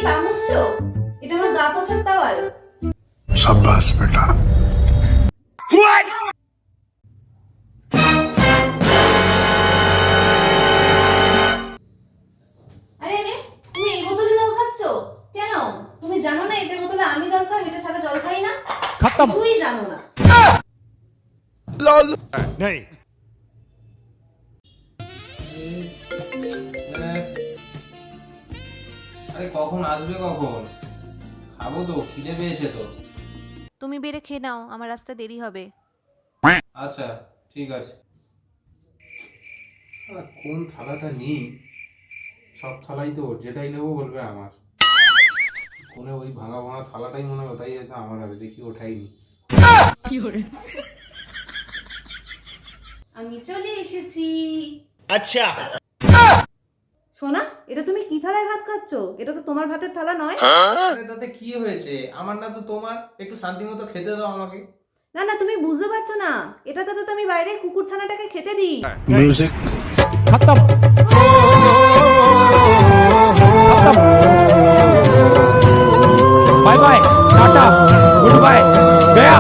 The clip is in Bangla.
পা মুছছো? এটা আমার গা পোছার তাওয়াল। शाबाश बेटा। আরে আরে, তুমি এই বোতলে জল খাচ্ছো কেন? তুমি জানো না এটার বোতলে আমি জল খাই, এটা ছাড়া জল খাই না? खत्म। তুই জানো না। नहीं। আরে কখন আসবে কখন? খাবো তো, খিদে পেয়েছে তো। তুমি বেড়ে খেয়ে নাও, আমার রাস্তা দেরি হবে। আচ্ছা ঠিক আছে। কোন থালাটা নিই? সব থালাই তো ওর, যেটাই নেবো বলবে আমার। কোনে ওই ভাঙা ভাঙা থালাটাই মনে হয় ওটাই হয়তো আমার হবে, দেখি ওঠাই নি। আমি চলে এসেছি। अच्छा। সোনা, এটা তুমি কি থালায় ভাত খাচ্ছো? এটা তো তোমার ভাতের থালা নয়। আরে তাতে কি হয়েছে? আমার না তো তোমার, একটু শান্তি মতো খেতে দাও আমাকে। না না, তুমি বুঝতে পারছো না, এটাতে তো আমি বাইরে কুকুর ছানাটাকে খেতে দিই। म्यूजिक खत्म। खत्म। Bye bye, tata, goodbye, गया।